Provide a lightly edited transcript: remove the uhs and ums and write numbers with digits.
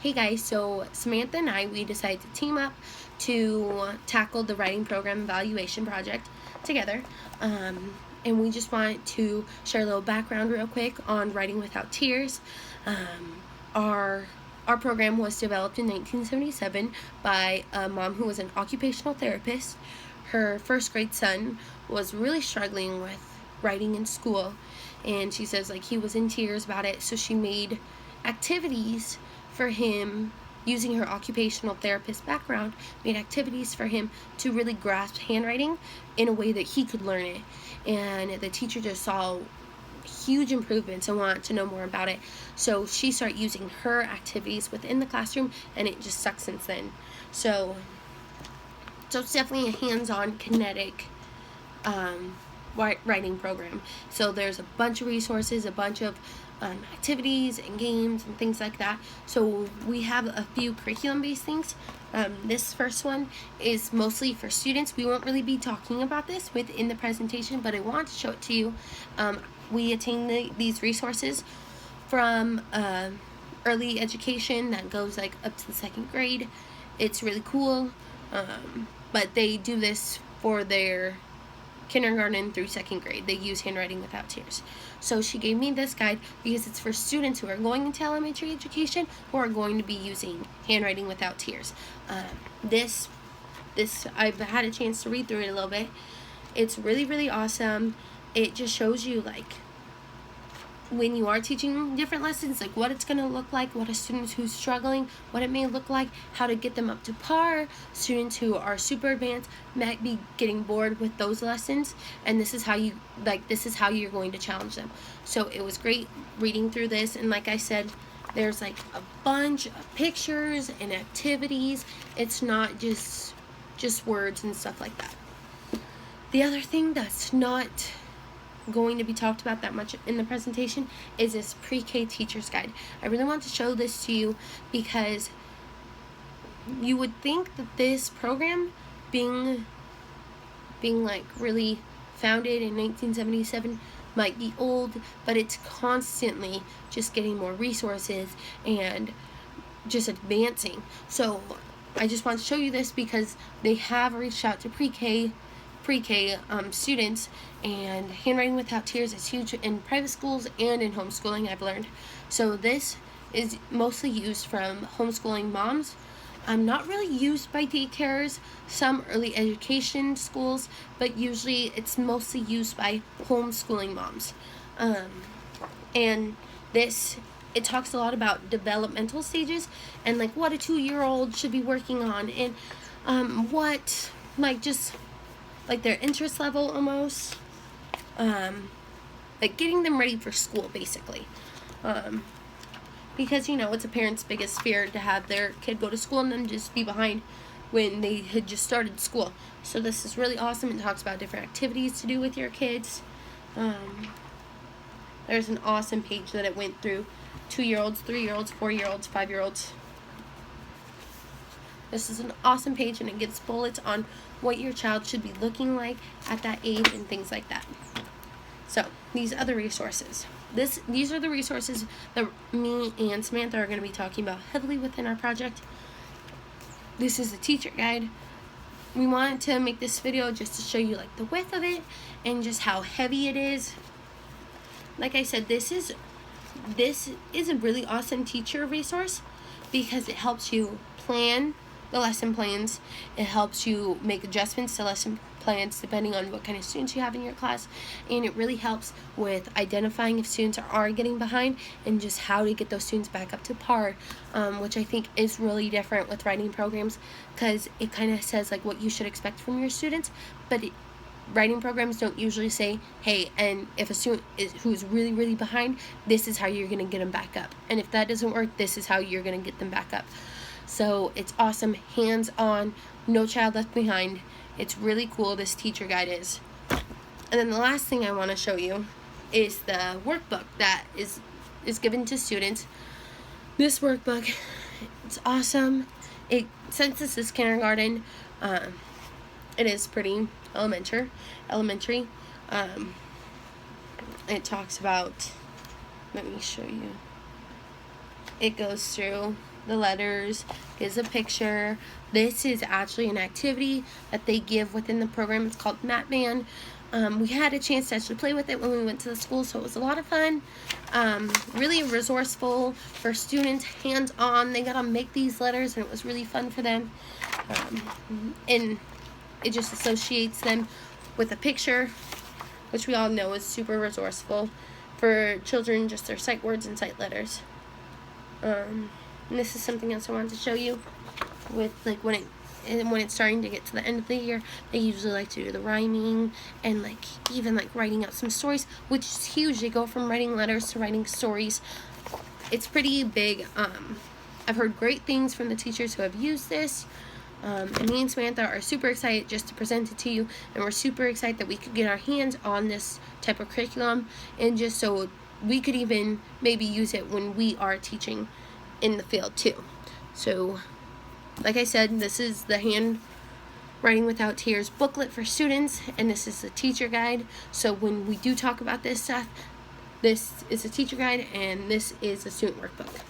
Hey guys, so Samantha and I, we decided to team up to tackle the writing program evaluation project together. And we just want to share a little background real quick on Writing Without Tears. Our program was developed in 1977 by a mom who was an occupational therapist. Her first grade son was really struggling with writing in school, and she says he was in tears about it, so she made activities for him, using her occupational therapist background, made activities for him to really grasp handwriting in a way that he could learn it. And the teacher just saw huge improvements and wanted to know more about it. So she started using her activities within the classroom, and it just stuck since then. So it's definitely a hands-on, kinetic writing program. So there's a bunch of resources, a bunch of activities and games and things like that. So we have a few curriculum-based things. This first one is mostly for students. We won't really be talking about this within the presentation, but I want to show it to you. We attain these resources from early education that goes up to the second grade. It's really cool, but they do this for their kindergarten through second grade. They use Handwriting Without Tears. So she gave me this guide because it's for students who are going into elementary education who are going to be using Handwriting Without Tears. This I've had a chance to read through it a little bit. It's really, really awesome. It just shows you when you are teaching different lessons, what it's going to look like, what a student who's struggling, what it may look like, how to get them up to par. Students who are super advanced might be getting bored with those lessons, and this is how you're going to challenge them. So it was great reading through this, and like I said, there's a bunch of pictures and activities. It's not just words and stuff like that. The other thing that's not going to be talked about that much in the presentation is this pre-K teacher's guide. I really want to show this to you because you would think that this program being really founded in 1977 might be old, but it's constantly just getting more resources and just advancing. So I just want to show you this because they have reached out to pre-K students, and Handwriting Without Tears is huge in private schools and in homeschooling, I've learned. So this is mostly used from homeschooling moms. Not really used by daycares, some early education schools, but usually it's mostly used by homeschooling moms. And it talks a lot about developmental stages and what a 2-year-old should be working on, and what just their interest level almost, getting them ready for school basically, because it's a parent's biggest fear to have their kid go to school and then just be behind when they had just started school. So this is really awesome. It talks about different activities to do with your kids. There's an awesome page that it went through 2-year-olds, 3-year-olds, 4-year-olds, 5-year-olds. This is an awesome page, and it gives bullets on what your child should be looking like at that age and things like that. So these other resources. These are the resources that me and Samantha are going to be talking about heavily within our project. This is the teacher guide. We wanted to make this video just to show you the width of it and just how heavy it is. Like I said, this is a really awesome teacher resource because it helps you plan the lesson plans. It helps you make adjustments to lesson plans depending on what kind of students you have in your class, and it really helps with identifying if students are getting behind and just how to get those students back up to par, which I think is really different with writing programs because it kind of says what you should expect from your students, but writing programs don't usually say, hey, and if a student who's really, really behind, this is how you're going to get them back up, and if that doesn't work, this is how you're going to get them back up. So it's awesome, hands-on, no child left behind. It's really cool, this teacher guide is. And then the last thing I want to show you is the workbook that is given to students. This workbook, it's awesome. Since this is kindergarten, it is pretty elementary. It talks about, let me show you. It goes through the letters. Here's a picture. This is actually an activity that they give within the program. It's called Map Band. We had a chance to actually play with it when we went to the school, so it was a lot of fun. Really resourceful for students, hands-on. They got to make these letters, and it was really fun for them. And it just associates them with a picture, which we all know is super resourceful for children, just their sight words and sight letters. And this is something else I wanted to show you with like when it's starting to get to the end of the year, they usually like to do the rhyming and like even like writing out some stories, which is huge. They go from writing letters to writing stories. It's pretty big. I've heard great things from the teachers who have used this. And me and Samantha are super excited just to present it to you, and we're super excited that we could get our hands on this type of curriculum, and just so we could even maybe use it when we are teaching in the field too. So like I said, this is the Handwriting Without Tears booklet for students, and this is the teacher guide. So when we do talk about this stuff, this is a teacher guide and this is a student workbook.